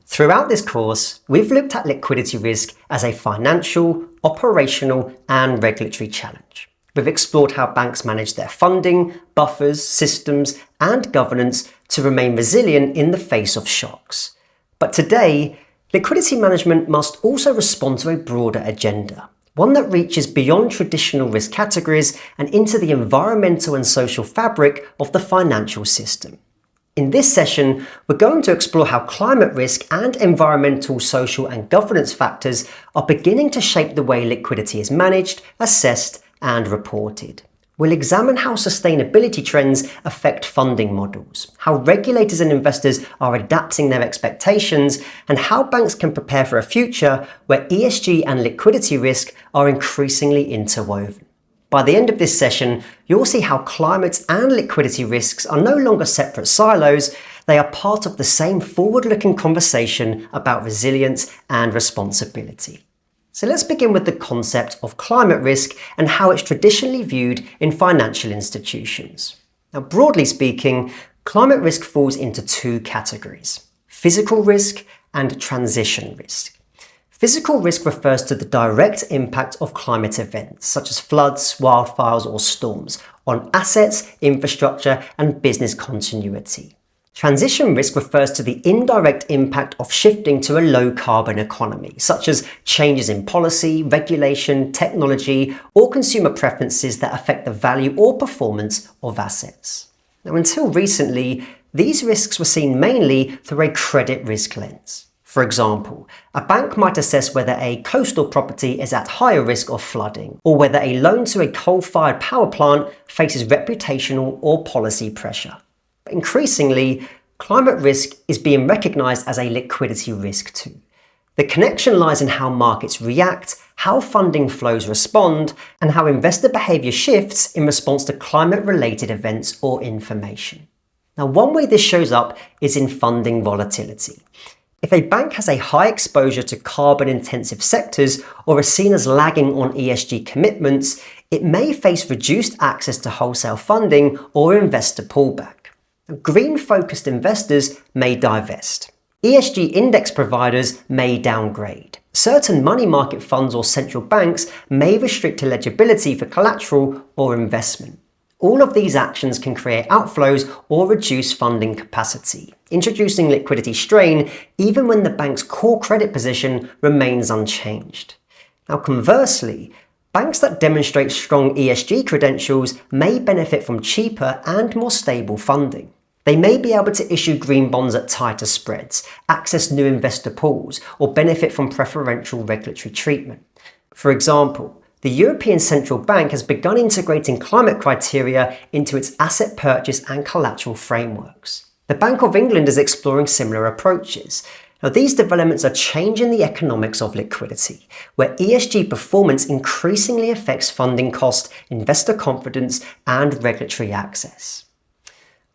Throughout this course, we've looked at liquidity risk as a financial, operational, and regulatory challenge. We've explored how banks manage their funding, buffers, systems, and governance to remain resilient in the face of shocks. But today, liquidity management must also respond to a broader agenda, one that reaches beyond traditional risk categories and into the environmental and social fabric of the financial system. In this session, we're going to explore how climate risk and environmental, social, and governance factors are beginning to shape the way liquidity is managed, assessed, and reported. We'll examine how sustainability trends affect funding models, how regulators and investors are adapting their expectations, and how banks can prepare for a future where ESG and liquidity risk are increasingly interwoven. By the end of this session, you'll see how climate and liquidity risks are no longer separate silos, they are part of the same forward-looking conversation about resilience and responsibility. So let's begin with the concept of climate risk and how it's traditionally viewed in financial institutions. Now, broadly speaking, climate risk falls into two categories: physical risk and transition risk. Physical risk refers to the direct impact of climate events, such as floods, wildfires, or storms, on assets, infrastructure, and business continuity. Transition risk refers to the indirect impact of shifting to a low-carbon economy, such as changes in policy, regulation, technology, or consumer preferences that affect the value or performance of assets. Now, until recently, these risks were seen mainly through a credit risk lens. For example, a bank might assess whether a coastal property is at higher risk of flooding, or whether a loan to a coal-fired power plant faces reputational or policy pressure. But increasingly, climate risk is being recognised as a liquidity risk too. The connection lies in how markets react, how funding flows respond, and how investor behaviour shifts in response to climate-related events or information. Now, one way this shows up is in funding volatility. If a bank has a high exposure to carbon-intensive sectors or is seen as lagging on ESG commitments, it may face reduced access to wholesale funding or investor pullback. Green-focused investors may divest. ESG index providers may downgrade. Certain money market funds or central banks may restrict eligibility for collateral or investment. All of these actions can create outflows or reduce funding capacity, introducing liquidity strain even when the bank's core credit position remains unchanged. Now, conversely, banks that demonstrate strong ESG credentials may benefit from cheaper and more stable funding. They may be able to issue green bonds at tighter spreads, access new investor pools, or benefit from preferential regulatory treatment. For example, the European Central Bank has begun integrating climate criteria into its asset purchase and collateral frameworks. The Bank of England is exploring similar approaches. Now, these developments are changing the economics of liquidity, where ESG performance increasingly affects funding cost, investor confidence, and regulatory access.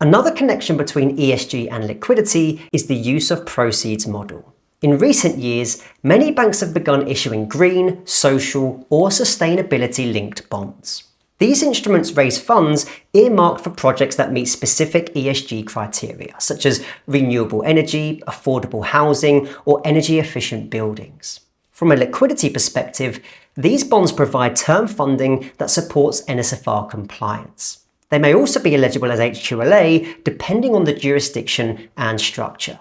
Another connection between ESG and liquidity is the use of proceeds model. In recent years, many banks have begun issuing green, social, or sustainability-linked bonds. These instruments raise funds earmarked for projects that meet specific ESG criteria, such as renewable energy, affordable housing, or energy-efficient buildings. From a liquidity perspective, these bonds provide term funding that supports NSFR compliance. They may also be eligible as HQLA, depending on the jurisdiction and structure.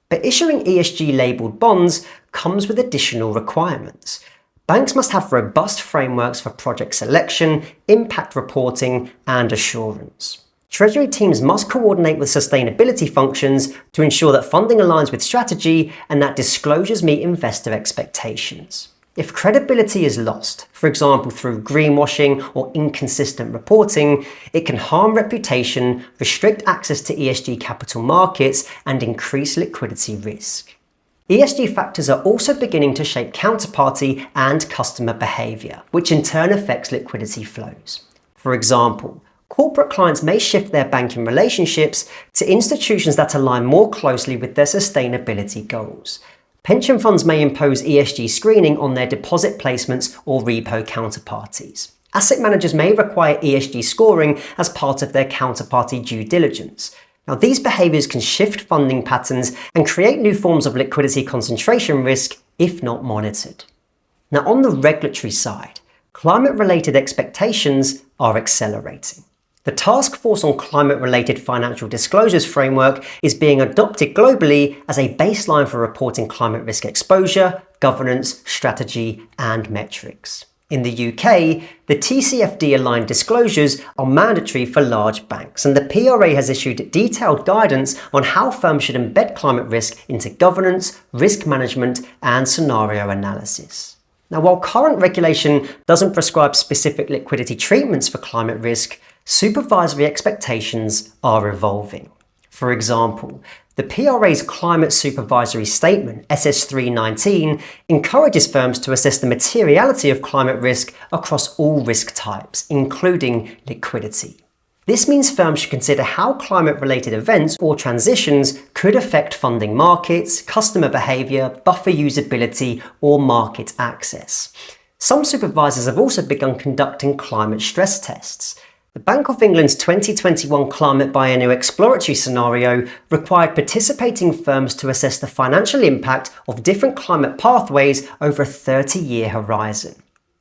But issuing ESG-labelled bonds comes with additional requirements. Banks must have robust frameworks for project selection, impact reporting, and assurance. Treasury teams must coordinate with sustainability functions to ensure that funding aligns with strategy and that disclosures meet investor expectations. If credibility is lost, for example through greenwashing or inconsistent reporting, it can harm reputation, restrict access to ESG capital markets, and increase liquidity risk. ESG factors are also beginning to shape counterparty and customer behaviour, which in turn affects liquidity flows. For example, corporate clients may shift their banking relationships to institutions that align more closely with their sustainability goals. Pension funds may impose ESG screening on their deposit placements or repo counterparties. Asset managers may require ESG scoring as part of their counterparty due diligence. Now, these behaviours can shift funding patterns and create new forms of liquidity concentration risk if not monitored. Now, on the regulatory side, climate-related expectations are accelerating. The Task Force on Climate-Related Financial Disclosures framework is being adopted globally as a baseline for reporting climate risk exposure, governance, strategy, and metrics. In the UK, the TCFD-aligned disclosures are mandatory for large banks, and the PRA has issued detailed guidance on how firms should embed climate risk into governance, risk management, and scenario analysis. Now, while current regulation doesn't prescribe specific liquidity treatments for climate risk, supervisory expectations are evolving. For example, the PRA's Climate Supervisory Statement, SS319, encourages firms to assess the materiality of climate risk across all risk types, including liquidity. This means firms should consider how climate-related events or transitions could affect funding markets, customer behaviour, buffer usability, or market access. Some supervisors have also begun conducting climate stress tests. The Bank of England's 2021 Climate Biennial Exploratory Scenario required participating firms to assess the financial impact of different climate pathways over a 30-year horizon.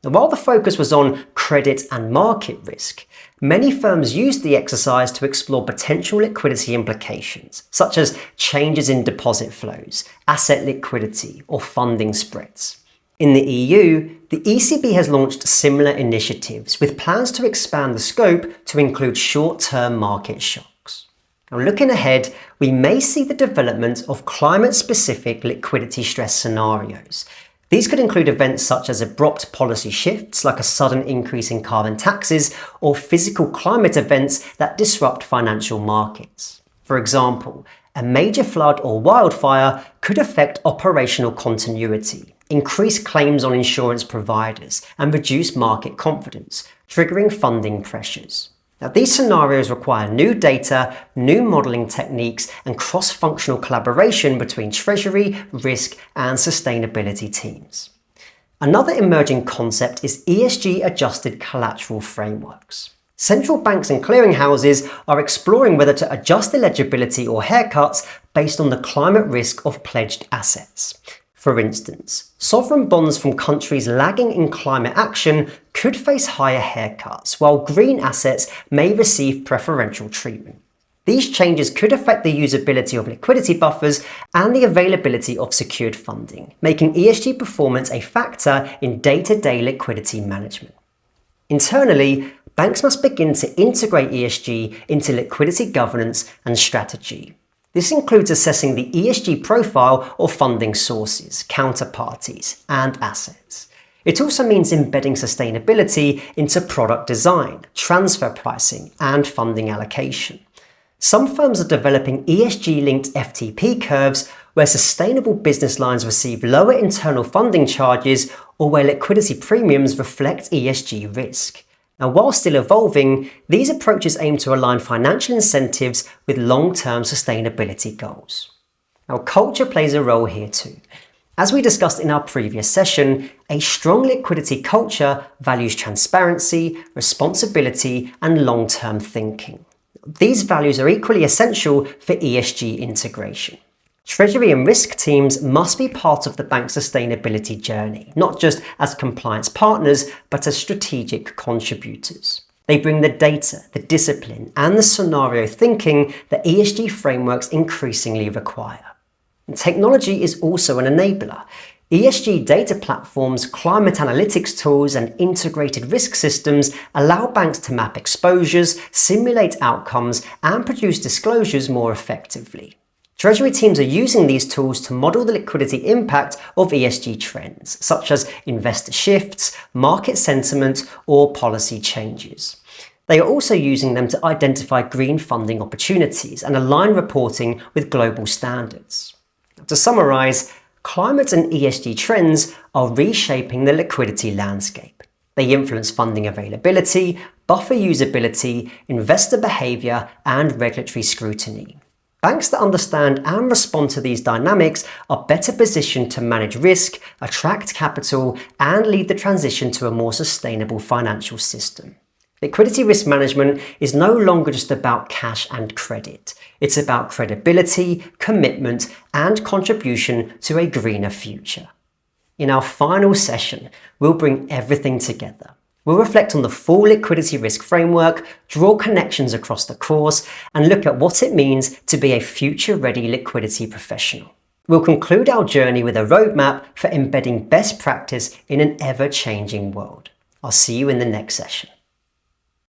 Now, while the focus was on credit and market risk, many firms used the exercise to explore potential liquidity implications, such as changes in deposit flows, asset liquidity, or funding spreads. In the EU, the ECB has launched similar initiatives with plans to expand the scope to include short-term market shocks. Now, looking ahead, we may see the development of climate-specific liquidity stress scenarios. These could include events such as abrupt policy shifts, like a sudden increase in carbon taxes, or physical climate events that disrupt financial markets. For example, a major flood or wildfire could affect operational continuity, increase claims on insurance providers, and reduce market confidence, triggering funding pressures. Now, these scenarios require new data, new modelling techniques, and cross-functional collaboration between Treasury, risk, and sustainability teams. Another emerging concept is ESG-adjusted collateral frameworks. Central banks and clearinghouses are exploring whether to adjust eligibility or haircuts based on the climate risk of pledged assets. For instance, sovereign bonds from countries lagging in climate action could face higher haircuts, while green assets may receive preferential treatment. These changes could affect the usability of liquidity buffers and the availability of secured funding, making ESG performance a factor in day-to-day liquidity management. Internally, banks must begin to integrate ESG into liquidity governance and strategy. This includes assessing the ESG profile of funding sources, counterparties, and assets. It also means embedding sustainability into product design, transfer pricing, and funding allocation. Some firms are developing ESG-linked FTP curves where sustainable business lines receive lower internal funding charges or where liquidity premiums reflect ESG risk. Now, while still evolving, these approaches aim to align financial incentives with long-term sustainability goals. Now, culture plays a role here too. As we discussed in our previous session, a strong liquidity culture values transparency, responsibility, and long-term thinking. These values are equally essential for ESG integration. Treasury and risk teams must be part of the bank's sustainability journey, not just as compliance partners, but as strategic contributors. They bring the data, the discipline, and the scenario thinking that ESG frameworks increasingly require. And technology is also an enabler. ESG data platforms, climate analytics tools, and integrated risk systems allow banks to map exposures, simulate outcomes, and produce disclosures more effectively. Treasury teams are using these tools to model the liquidity impact of ESG trends, such as investor shifts, market sentiment, or policy changes. They are also using them to identify green funding opportunities and align reporting with global standards. To summarise, climate and ESG trends are reshaping the liquidity landscape. They influence funding availability, buffer usability, investor behaviour, and regulatory scrutiny. Banks that understand and respond to these dynamics are better positioned to manage risk, attract capital, and lead the transition to a more sustainable financial system. Liquidity risk management is no longer just about cash and credit. It's about credibility, commitment, and contribution to a greener future. In our final session, we'll bring everything together. We'll reflect on the full liquidity risk framework, draw connections across the course, and look at what it means to be a future-ready liquidity professional. We'll conclude our journey with a roadmap for embedding best practice in an ever-changing world. I'll see you in the next session.